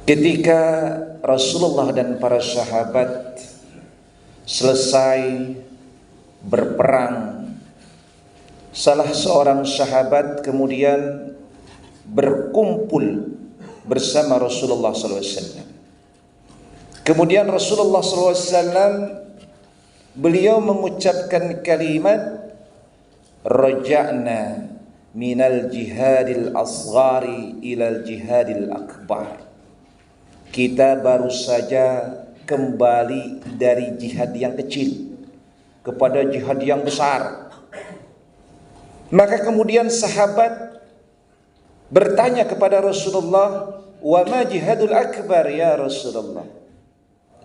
Ketika Rasulullah dan para sahabat selesai berperang, salah seorang sahabat kemudian berkumpul bersama Rasulullah SAW. Kemudian Rasulullah SAW beliau mengucapkan kalimat, raja'na minal jihadil asghari ilal jihadil akbar. Kita baru saja kembali dari jihad yang kecil kepada jihad yang besar. Maka kemudian sahabat bertanya kepada Rasulullah, wa ma jihadul akbar ya Rasulullah?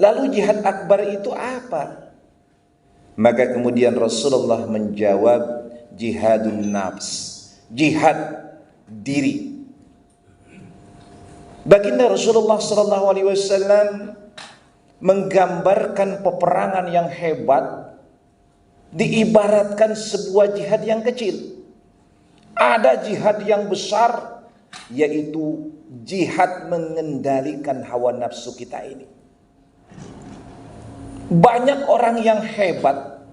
Lalu jihad akbar itu apa? Maka kemudian Rasulullah menjawab, jihadun nafs, jihad diri. Baginda Rasulullah SAW menggambarkan peperangan yang hebat diibaratkan sebuah jihad yang kecil. Ada jihad yang besar, yaitu jihad mengendalikan hawa nafsu kita ini. Banyak orang yang hebat,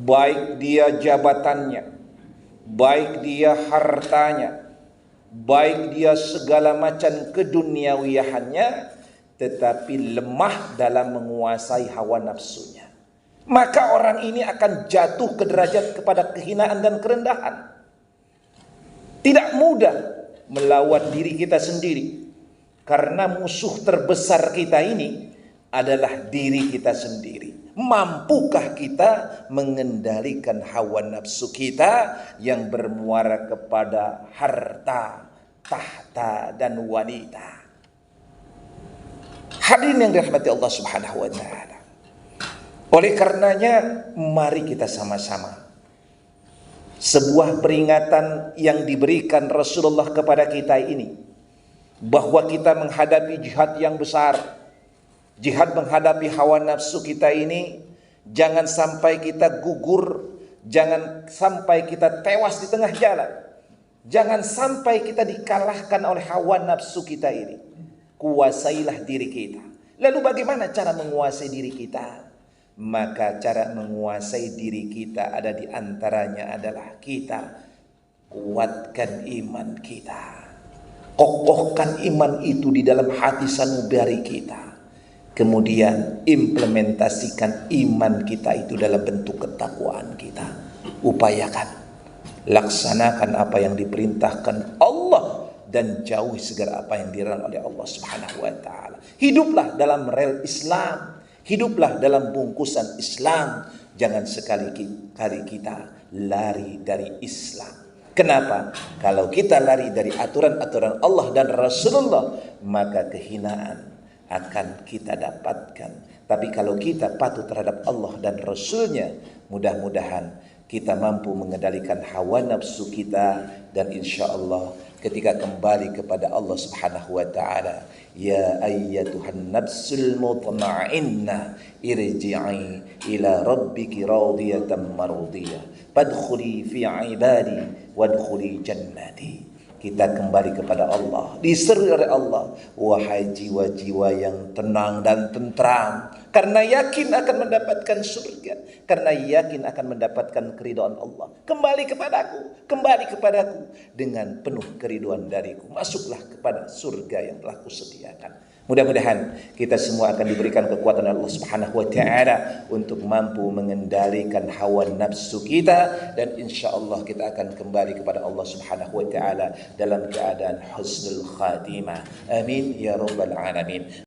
baik dia jabatannya, baik dia hartanya, baik dia segala macam keduniawiyahannya, tetapi lemah dalam menguasai hawa nafsunya. Maka orang ini akan jatuh ke derajat kepada kehinaan dan kerendahan. Tidak mudah melawan diri kita sendiri, karena musuh terbesar kita ini adalah diri kita sendiri. Mampukah kita mengendalikan hawa nafsu kita yang bermuara kepada harta, tahta, dan wanita? Hadirin yang dirahmati Allah Subhanahu wa taala. Oleh karenanya, mari kita sama-sama, sebuah peringatan yang diberikan Rasulullah kepada kita ini, bahwa kita menghadapi jihad yang besar, jihad menghadapi hawa nafsu kita ini, jangan sampai kita gugur, jangan sampai kita tewas di tengah jalan, jangan sampai kita dikalahkan oleh hawa nafsu kita ini. Kuasailah diri kita. Lalu bagaimana cara menguasai diri kita? Maka cara menguasai diri kita ada di antaranya adalah kita kuatkan iman kita, kokohkan iman itu di dalam hati sanubari kita. Kemudian implementasikan iman kita itu dalam bentuk ketakwaan kita. Upayakan, laksanakan apa yang diperintahkan Allah dan jauhi segala apa yang dilarang oleh Allah Subhanahu wa taala. Hiduplah dalam rel Islam, hiduplah dalam bungkusan Islam. Jangan sekali-kali kita lari dari Islam. Kenapa? Kalau kita lari dari aturan-aturan Allah dan Rasulullah, maka kehinaan akan kita dapatkan. Tapi kalau kita patuh terhadap Allah dan Rasulnya, mudah-mudahan kita mampu mengendalikan hawa nafsu kita. Dan insya Allah ketika kembali kepada Allah Subhanahu wa ta'ala, ya ayyatuhan nafsul mutma'innah irji'i ila rabbiki radiyatan mardiyah fadkhuli fi ibadi wadkhuli jannati. Kita kembali kepada Allah, diseru oleh Allah, wahai jiwa-jiwa yang tenang dan tentram, karena yakin akan mendapatkan surga, karena yakin akan mendapatkan keridhaan Allah. Kembali kepadaku dengan penuh keridhaan dariku. Masuklah kepada surga yang telah kusediakan. Mudah-mudahan kita semua akan diberikan kekuatan Allah Subhanahu wa ta'ala untuk mampu mengendalikan hawa nafsu kita, dan insya Allah kita akan kembali kepada Allah Subhanahu wa ta'ala dalam keadaan husnul khatimah. Amin ya rabbal alamin.